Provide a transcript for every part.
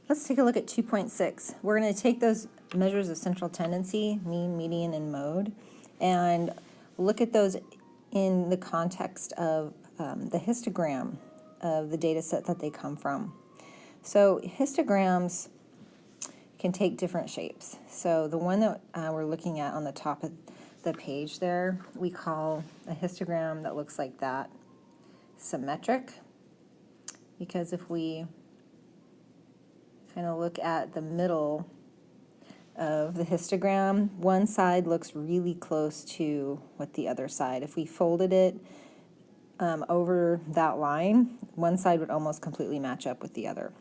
Let's take a look at 2.6. We're going to take those measures of central tendency, mean, median, and mode, and look at those in the context of the histogram of the data set that they come from. So histograms can take different shapes. So the one that we're looking at on the top of the page there, we call a histogram that looks like that symmetric, because if we kind of look at the middle of the histogram, one side looks really close to what the other side. If we folded it over that line, one side would almost completely match up with the other.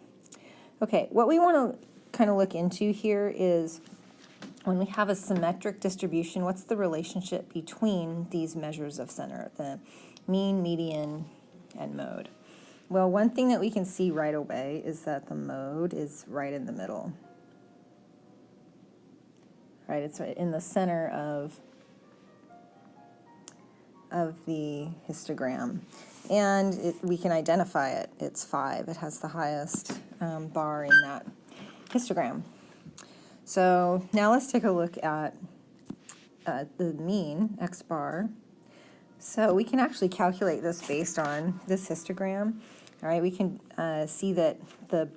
Okay, what we want to kind of look into here is when we have a symmetric distribution, what's the relationship between these measures of center, the mean, median, and mode? Well, one thing that we can see right away is that the mode is right in the middle. Right, it's right in the center of the histogram. And we can identify it. It's 5. It has the highest bar in that histogram. So now let's take a look at the mean, x bar. So we can actually calculate this based on this histogram. All right, we can see that the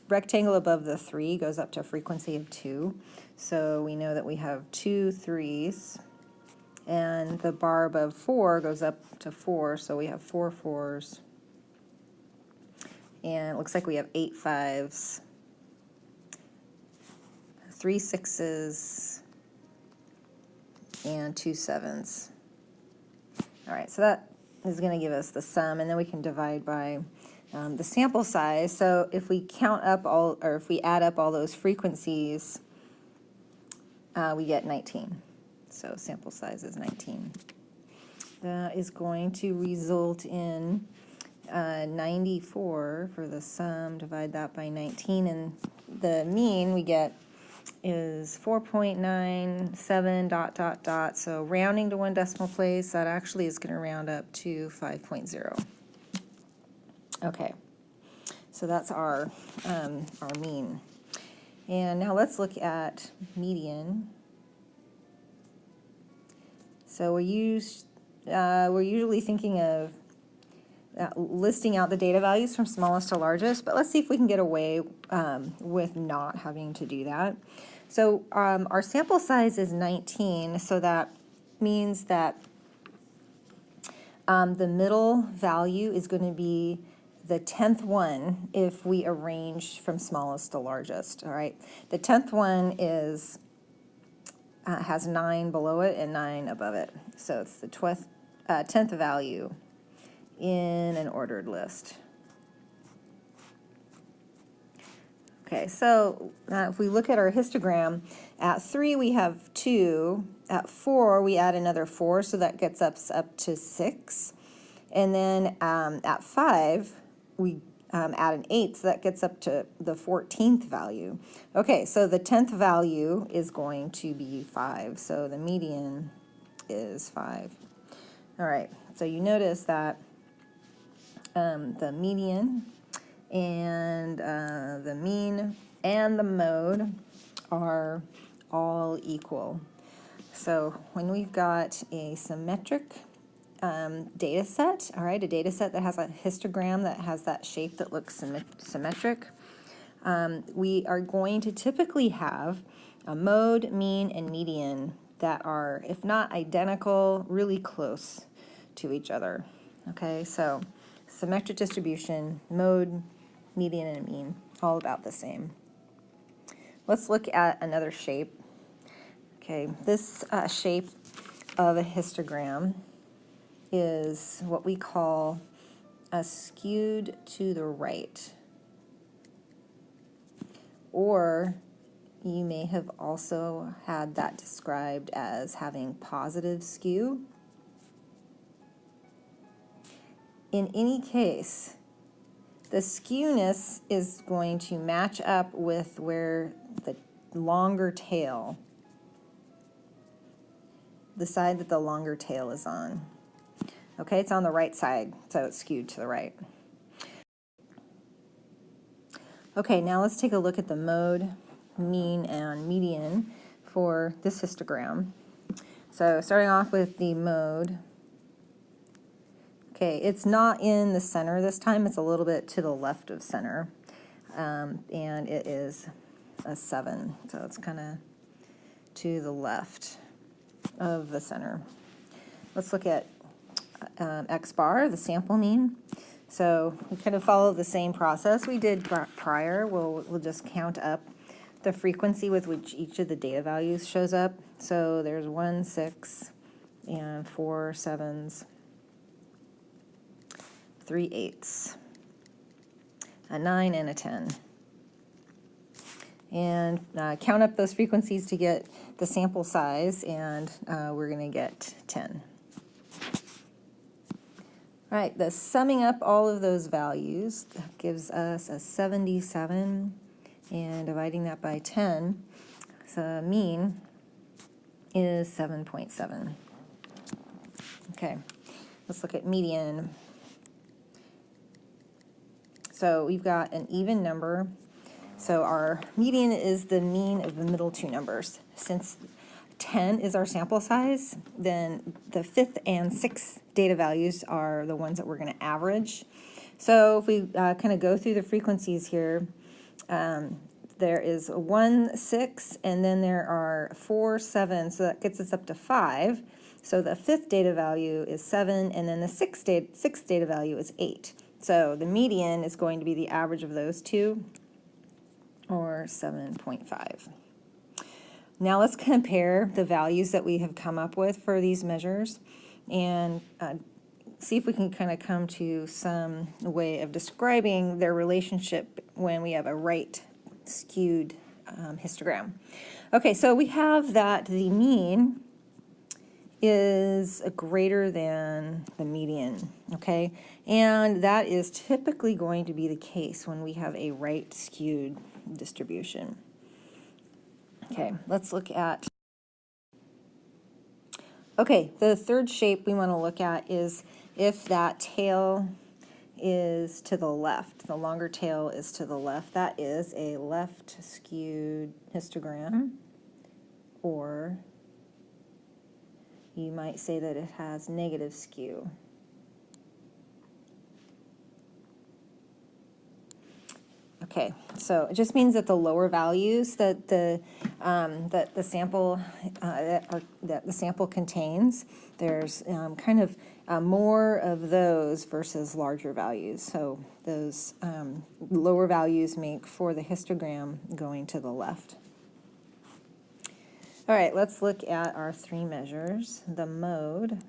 rectangle above the 3 goes up to a frequency of 2. So we know that we have 2 3s. And the bar above 4 goes up to 4, so we have 4 4s. And it looks like we have 8 5s, 3 6s, and 2 7s. All right, so that is going to give us the sum, and then we can divide by the sample size. So if we count up all, or if we add up all those frequencies, we get 19. So sample size is 19. That is going to result in 94 for the sum. Divide that by 19, and the mean we get is 4.97 dot dot dot. So rounding to 1 decimal place, that actually is going to round up to 5.0. Okay, so that's our mean. And now let's look at median. So we're usually thinking of listing out the data values from smallest to largest, but let's see if we can get away with not having to do that. So our sample size is 19, so that means that the middle value is going to be the 10th one if we arrange from smallest to largest. All right, the 10th one is has 9 below it and 9 above it. So it's the 10th value in an ordered list. Okay, so if we look at our histogram, at 3 we have 2, at 4 we add another 4, so that gets us up to 6. And then at 5 we add an 8, so that gets up to the 14th value. Okay, so the 10th value is going to be 5, so the median is 5. All right, so you notice that the median and the mean and the mode are all equal. So when we've got a symmetric data set, all right, a data set that has a histogram that has that shape that looks symmetric, we are going to typically have a mode, mean, and median that are, if not identical, really close to each other. Okay, so symmetric distribution, mode, median, and mean, all about the same. Let's look at another shape. Okay, this shape of a histogram is what we call a skewed to the right. Or you may have also had that described as having positive skew. In any case, the skewness is going to match up with where the longer tail, the side that the longer tail is on. Okay, it's on the right side, so it's skewed to the right. Okay, now let's take a look at the mode, mean, and median for this histogram. So starting off with the mode. Okay, it's not in the center this time, it's a little bit to the left of center. And it is a 7, so it's kind of to the left of the center. Let's look at X bar, the sample mean. So we kind of follow the same process we did prior. We'll just count up the frequency with which each of the data values shows up. So there's 1, 6, and 4 7s, 3 8s, a 9, and a 10. And count up those frequencies to get the sample size, and we're going to get 10. All right, the summing up all of those values gives us a 77, and dividing that by 10, so mean is 7.7. Okay, let's look at median. So we've got an even number. So our median is the mean of the middle two numbers. Since 10 is our sample size, then the 5th and 6th data values are the ones that we're going to average. So if we kind of go through the frequencies here, there is 1, 6, and then there are 4, 7, so that gets us up to 5. So the 5th data value is 7, and then the 6th data value is 8. So the median is going to be the average of those two, or 7.5. Now let's compare the values that we have come up with for these measures and see if we can kind of come to some way of describing their relationship when we have a right skewed histogram. Okay, so we have that the mean is greater than the median, okay? And that is typically going to be the case when we have a right skewed distribution. Okay, let's look at, okay, the third shape we want to look at is if that tail is to the left, the longer tail is to the left, that is a left skewed histogram, or you might say that it has negative skew. Okay, so it just means that the lower values that the sample that the sample contains, there's kind of more of those versus larger values. So those lower values make for the histogram going to the left. All right, let's look at our three measures. The mode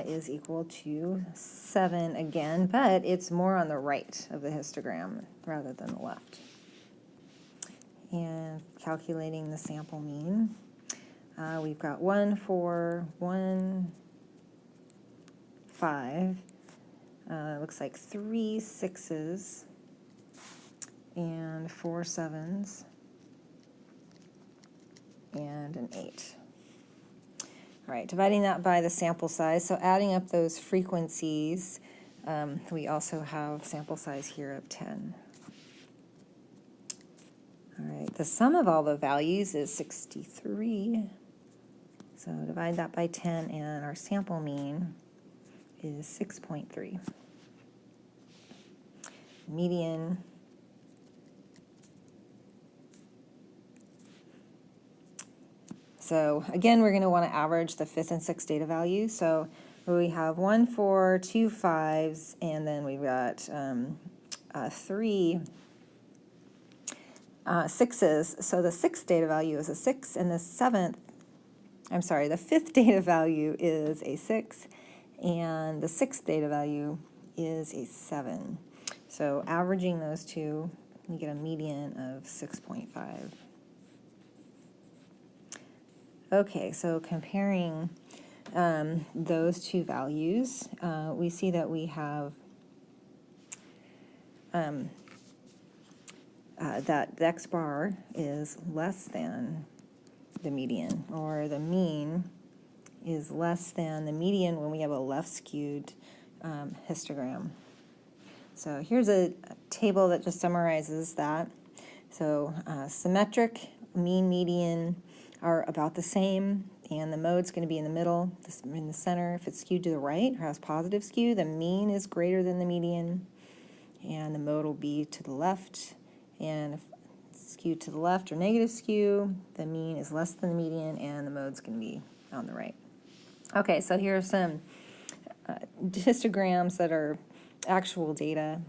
is equal to 7 again, but it's more on the right of the histogram rather than the left. And calculating the sample mean, we've got 1, 4, 1, 5. Looks like 3 6s and 4 7s and an 8. All right, dividing that by the sample size, so adding up those frequencies, we also have sample size here of 10. All right, the sum of all the values is 63. So divide that by 10, and our sample mean is 6.3. Median So again, we're going to want to average the 5th and 6th data values. So we have 1, 4, 2 5s, and then we've got 3 6s. So the 6th data value is a 6, and the 5th data value is a 6, and the 6th data value is a 7. So averaging those two, you get a median of 6.5. Okay, so comparing those two values, we see that we have that the X bar is less than the median, or the mean is less than the median when we have a left skewed histogram. So here's a table that just summarizes that. So symmetric, mean, median are about the same, and the mode's going to be in the middle, in the center. If it's skewed to the right or has positive skew, the mean is greater than the median, and the mode will be to the left. And if it's skewed to the left or negative skew, the mean is less than the median, and the mode's going to be on the right. Okay, so here are some histograms that are actual data.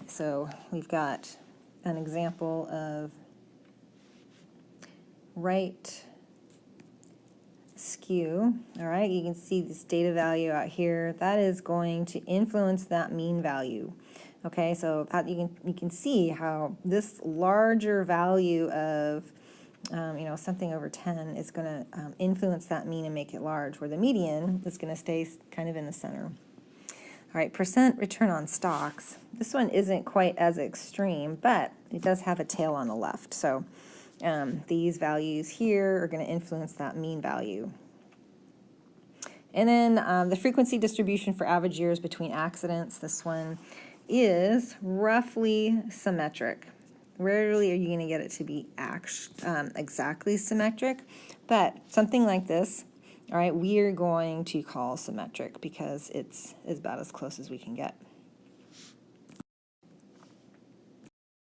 So we've got an example of right skew. All right, you can see this data value out here. That is going to influence that mean value. Okay, so you can see how this larger value of something over 10 is going to influence that mean and make it large, where the median is going to stay kind of in the center. All right, percent return on stocks. This one isn't quite as extreme, but it does have a tail on the left. So these values here are going to influence that mean value. And then the frequency distribution for average years between accidents. This one is roughly symmetric. Rarely are you going to get it to be exactly symmetric, but something like this, all right, we are going to call symmetric because it's about as close as we can get.